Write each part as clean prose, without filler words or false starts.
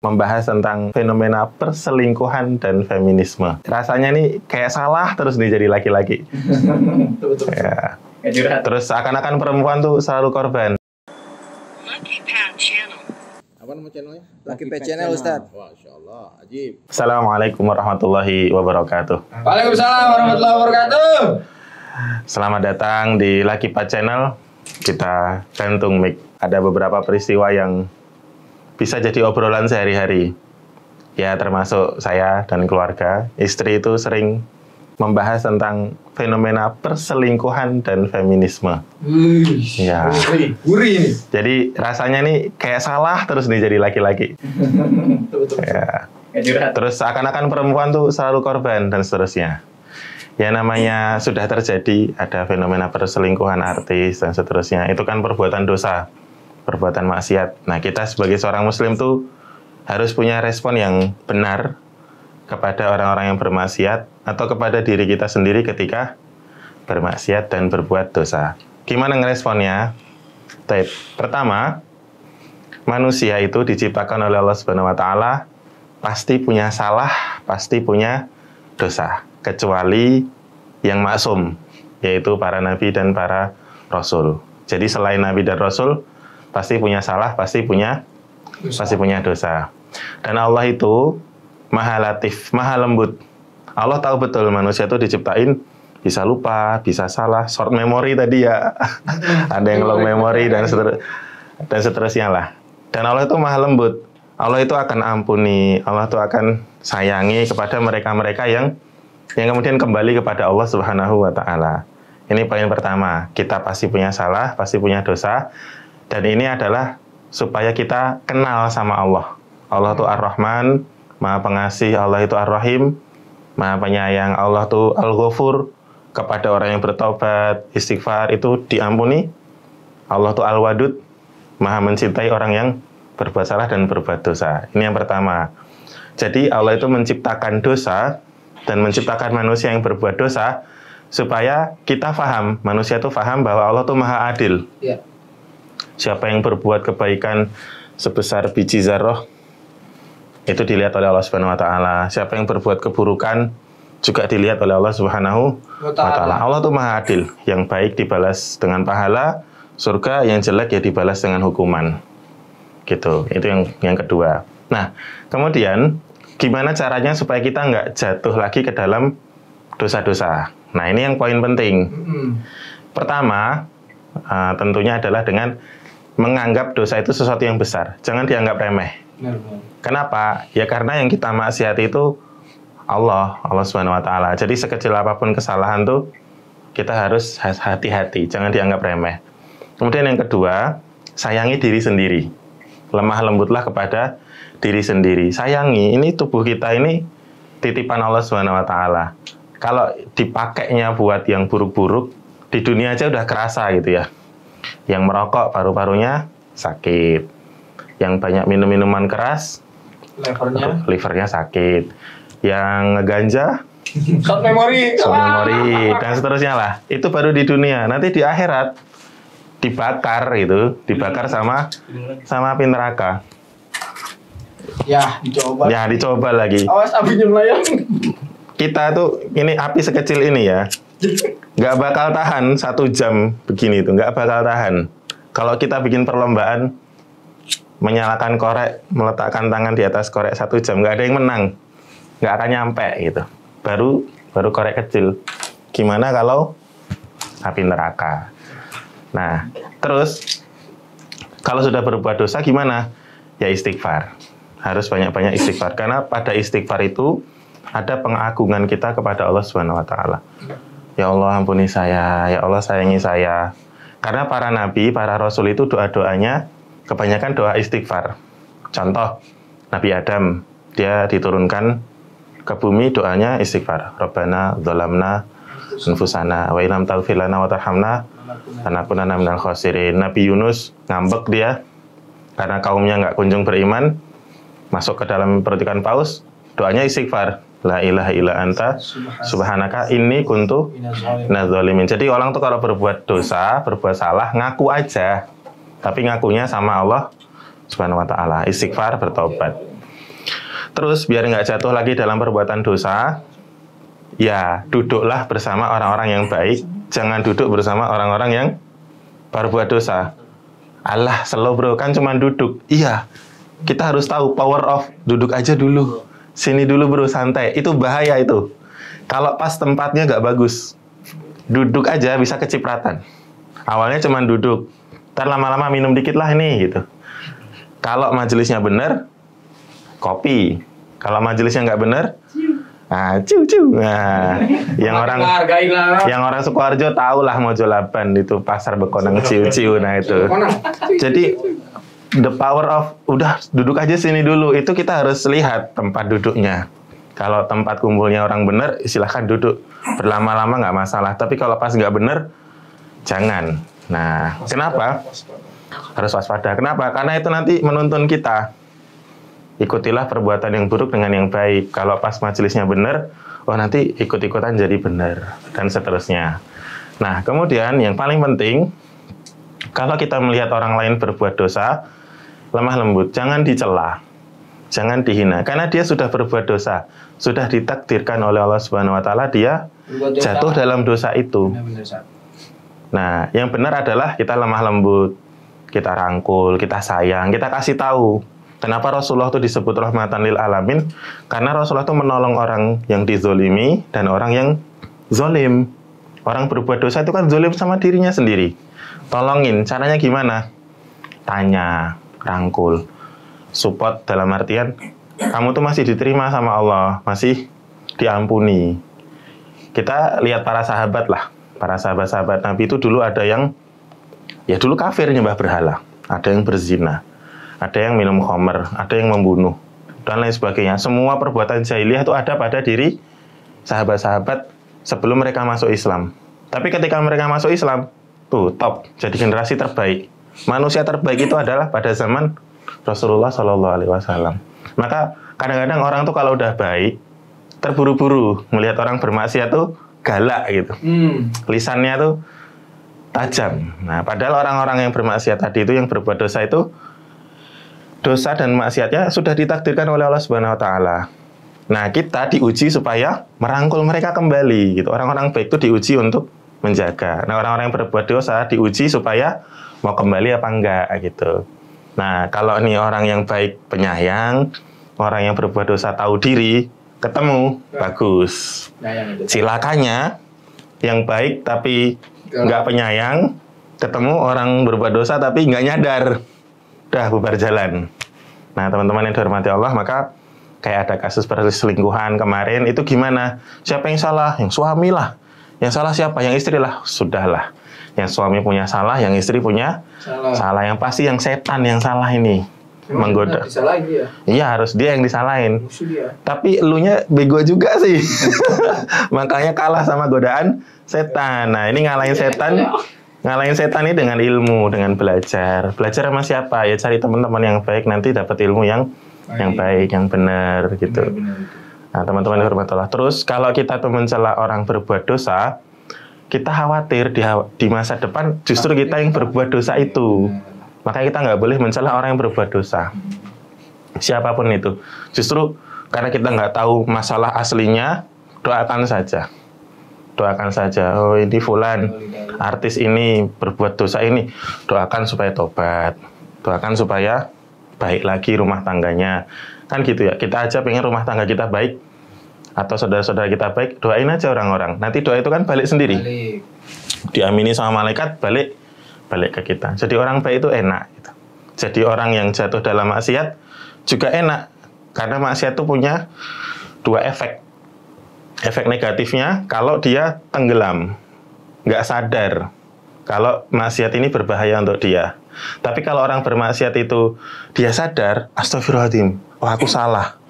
membahas tentang fenomena perselingkuhan dan feminisme. Rasanya nih kayak salah terus nih jadi laki-laki. Betul. Ya. Terus seakan-akan perempuan tuh selalu korban. Apa nama channelnya? Lucky Pet Channel, Ustaz. Masya Allah, ajib. Assalamualaikum warahmatullahi wabarakatuh. Waalaikumsalam warahmatullahi wabarakatuh. Selamat datang di Lucky Pet Channel. Kita gantung mic. Ada beberapa peristiwa yang bisa jadi obrolan sehari-hari. Ya, termasuk saya dan keluarga. Istri itu sering membahas tentang fenomena perselingkuhan dan feminisme. Ya. Gurih ini. Jadi rasanya nih kayak salah terus nih jadi laki-laki. Betul. Ya. Terus seakan-akan perempuan tuh selalu korban dan seterusnya. Ya namanya sudah terjadi ada fenomena perselingkuhan artis dan seterusnya. Itu kan perbuatan dosa, perbuatan maksiat. Nah, kita sebagai seorang muslim tuh harus punya respon yang benar kepada orang-orang yang bermaksiat atau kepada diri kita sendiri ketika bermaksiat dan berbuat dosa. Gimana ngeresponnya? Pertama, manusia itu diciptakan oleh Allah Subhanahu wa taala pasti punya salah, pasti punya dosa, kecuali yang maksum, yaitu para nabi dan para rasul. Jadi selain nabi dan rasul pasti punya salah, pasti punya dosa. Dan Allah itu Maha Latif, Maha Lembut. Allah tahu betul manusia itu diciptain bisa lupa, bisa salah, short memory tadi ya. Ada yang long memory dan seterusnya lah. Dan Allah itu Maha Lembut. Allah itu akan ampuni, Allah itu akan sayangi kepada mereka-mereka yang kemudian kembali kepada Allah Subhanahu wa taala. Ini poin pertama, kita pasti punya salah, pasti punya dosa. Dan ini adalah supaya kita kenal sama Allah. Allah itu Ar-Rahman, Maha Pengasih, Allah itu Ar-Rahim, Maha Penyayang, Allah itu Al-Ghafur, kepada orang yang bertobat, istighfar itu diampuni. Allah itu Al-Wadud, Maha mencintai orang yang berbuat salah dan berbuat dosa. Ini yang pertama. Jadi Allah itu menciptakan dosa dan menciptakan manusia yang berbuat dosa supaya kita paham, manusia itu paham bahwa Allah itu Maha Adil. Ya. Siapa yang berbuat kebaikan sebesar biji zarah itu dilihat oleh Allah Subhanahu wa taala. Siapa yang berbuat keburukan juga dilihat oleh Allah Subhanahu wa taala. Allah itu Maha Adil, yang baik dibalas dengan pahala surga, yang jelek ya dibalas dengan hukuman. Gitu. Itu yang kedua. Nah, kemudian gimana caranya supaya kita nggak jatuh lagi ke dalam dosa-dosa? Nah, ini yang poin penting. Pertama, tentunya adalah dengan menganggap dosa itu sesuatu yang besar. Jangan dianggap remeh. Kenapa? Ya karena yang kita maksiati itu Allah Subhanahu wa taala. Jadi sekecil apapun kesalahan tuh kita harus hati-hati, jangan dianggap remeh. Kemudian yang kedua, sayangi diri sendiri. Lemah lembutlah kepada diri sendiri. Sayangi, ini tubuh kita ini titipan Allah Subhanahu wa taala. Kalau dipakainya buat yang buruk-buruk, di dunia aja udah kerasa gitu ya. Yang merokok paru-parunya sakit. Yang banyak minum minuman keras, livernya sakit. Yang ngeganja, short memory, dan seterusnya lah. Itu baru di dunia. Nanti di akhirat dibakar sama api neraka. Ya, dicoba lagi. Awas apinya melayang. Kita tuh ini api sekecil ini ya, nggak bakal tahan 1 jam begini tuh, nggak bakal tahan. Kalau kita bikin perlombaan menyalakan korek, meletakkan tangan di atas korek 1 jam, nggak ada yang menang, nggak akan nyampe gitu. Baru korek kecil. Gimana kalau api neraka? Nah, terus kalau sudah berbuat dosa gimana? Ya istighfar. Harus banyak-banyak istighfar. Karena pada istighfar itu ada pengagungan kita kepada Allah Subhanahu wa taala. Ya Allah ampuni saya, ya Allah sayangi saya. Karena para nabi, para rasul itu doa-doanya kebanyakan doa istighfar. Contoh, Nabi Adam, dia diturunkan ke bumi, doanya istighfar. Rabbana dzalamna anfusana wa illam taghfir lana wa tarhamna lanakunanna minal khasirin. Nabi Yunus ngambek dia karena kaumnya nggak kunjung beriman, masuk ke dalam perut ikan paus, doanya istighfar. La ilaha illa anta subhanaka inni kuntu minadz dzalimin. Jadi orang tuh kalau berbuat dosa, berbuat salah, ngaku aja. Tapi ngakunya sama Allah Subhanahu wa taala, istighfar, bertobat. Terus biar nggak jatuh lagi dalam perbuatan dosa, ya duduklah bersama orang-orang yang baik, jangan duduk bersama orang-orang yang berbuat dosa. Alah, slow bro, kan cuma duduk. Iya, kita harus tahu power of duduk aja dulu. Sini dulu bro, santai. Itu bahaya itu. Kalau pas tempatnya nggak bagus, duduk aja bisa kecipratan. Awalnya cuma duduk, ntar lama-lama minum dikit lah ini gitu. Kalau majelisnya bener, kopi. Kalau majelisnya nggak bener, nah, ciu-ciu. Nah, yang orang Sukoharjo tahu lah Mojolaban itu pasar Bekonang ciu-ciu. Nah itu. Jadi the power of udah duduk aja sini dulu, itu kita harus lihat tempat duduknya. Kalau tempat kumpulnya orang bener, silahkan duduk berlama-lama nggak masalah. Tapi kalau pas nggak bener, jangan. Nah, kenapa? Harus waspada. Kenapa? Karena itu nanti menuntun kita. Ikutilah perbuatan yang buruk dengan yang baik. Kalau pas majelisnya benar, oh nanti ikut-ikutan jadi benar, dan seterusnya. Nah, kemudian yang paling penting, kalau kita melihat orang lain berbuat dosa, lemah lembut, jangan dicela, jangan dihina, karena dia sudah berbuat dosa, sudah ditakdirkan oleh Allah Subhanahu Wa Taala dia jatuh dalam dosa itu. Nah, yang benar adalah kita lemah lembut, kita rangkul, kita sayang, kita kasih tahu. Kenapa Rasulullah itu disebut rahmatan lil alamin? Karena Rasulullah itu menolong orang yang dizolimi dan orang yang zolim. Orang berbuat dosa itu kan zolim sama dirinya sendiri. Tolongin, caranya gimana? Tanya, rangkul, support dalam artian kamu tuh masih diterima sama Allah, masih diampuni. Kita lihat para sahabat lah, para sahabat-sahabat Nabi itu dulu ada yang, ya dulu kafir nyembah berhala, ada yang berzina, ada yang minum khamr, ada yang membunuh, dan lain sebagainya. Semua perbuatan jahiliyah itu ada pada diri sahabat-sahabat sebelum mereka masuk Islam. Tapi ketika mereka masuk Islam, tuh top, jadi generasi terbaik. Manusia terbaik itu adalah pada zaman Rasulullah SAW. Maka kadang-kadang orang tuh kalau udah baik, terburu-buru melihat orang bermaksiat tuh galak gitu. Lisannya tuh tajam. Nah, padahal orang-orang yang bermaksiat tadi itu, yang berbuat dosa itu, dosa dan maksiatnya sudah ditakdirkan oleh Allah Subhanahu Wa Taala. Nah, kita diuji supaya merangkul mereka kembali gitu. Orang-orang baik itu diuji untuk menjaga. Nah, orang-orang yang berbuat dosa diuji supaya mau kembali apa enggak gitu. Nah, kalau ini orang yang baik penyayang, orang yang berbuat dosa tahu diri, ketemu, bagus. Silakannya yang baik tapi nggak penyayang, ketemu orang berbuat dosa tapi nggak nyadar, udah bubar jalan. Nah, teman-teman yang dihormati Allah, maka kayak ada kasus perselingkuhan kemarin, itu gimana? Siapa yang salah? Yang suami lah. Yang salah siapa? Yang istri lah. Sudahlah. Yang suami punya salah, yang istri punya salah. Yang pasti yang setan yang salah ini. Memang menggoda. Dia. Iya, harus dia yang disalahin. Tapi elunya bego juga sih. Makanya kalah sama godaan setan. Nah, ini ngalahin setan. Ngalahin setan ini dengan ilmu, dengan belajar. Belajar sama siapa? Ya cari teman-teman yang baik, nanti dapat ilmu yang baik, yang benar gitu. Nah, teman-teman yang hormat Allah. Terus kalau kita tuh mencela orang berbuat dosa, kita khawatir di masa depan justru kita yang berbuat dosa itu. Makanya kita nggak boleh mencela orang yang berbuat dosa. Siapapun itu. Justru karena kita nggak tahu masalah aslinya, doakan saja. Doakan saja, oh ini fulan, artis ini berbuat dosa ini, doakan supaya tobat, doakan supaya baik lagi rumah tangganya. Kan gitu ya, kita aja pengen rumah tangga kita baik, atau saudara-saudara kita baik, doain aja orang-orang. Nanti doa itu kan balik sendiri. Diamini sama malaikat, balik ke kita. Jadi orang baik itu enak. Gitu. Jadi orang yang jatuh dalam maksiat juga enak, karena maksiat itu punya dua efek. Efek negatifnya, kalau dia tenggelam, nggak sadar kalau maksiat ini berbahaya untuk dia. Tapi kalau orang bermaksiat itu, dia sadar, astagfirullahaladzim, oh aku salah.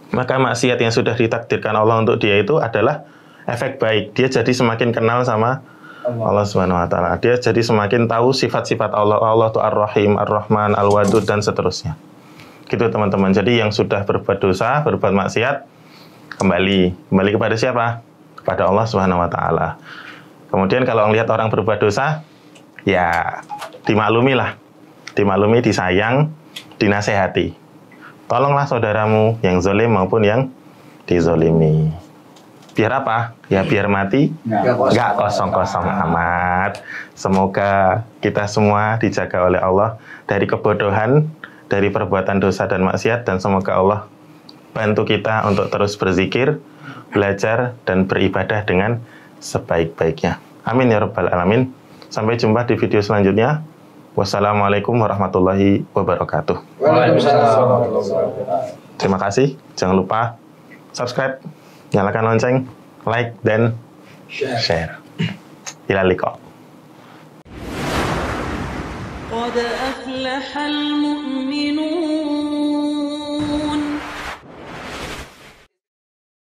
Maka maksiat yang sudah ditakdirkan Allah untuk dia itu adalah efek baik. Dia jadi semakin kenal sama Allah Subhanahu Wa Taala. Dia jadi semakin tahu sifat-sifat Allah. Allah itu Ar-Rahim, Ar-Rahman, Al-Wadud, dan seterusnya. Gitu teman-teman. Jadi yang sudah berbuat dosa, berbuat maksiat, kembali kepada siapa? Kepada Allah Subhanahu Wa Taala. Kemudian kalau melihat orang berbuat dosa, ya dimaklumi lah, disayang, dinasehati. Tolonglah saudaramu yang zalim maupun yang dizolimi. Biar apa? Ya biar mati nggak kosong-kosong amat. Semoga kita semua dijaga oleh Allah dari kebodohan, dari perbuatan dosa dan maksiat, dan semoga Allah bantu kita untuk terus berzikir, belajar, dan beribadah dengan sebaik-baiknya. Amin ya rabbal alamin. Sampai jumpa di video selanjutnya. Wassalamualaikum warahmatullahi wabarakatuh. Waalaikumsalam. Terima kasih. Jangan lupa subscribe, nyalakan lonceng, like, dan share. Ila liqa. قد أفلح المؤمنون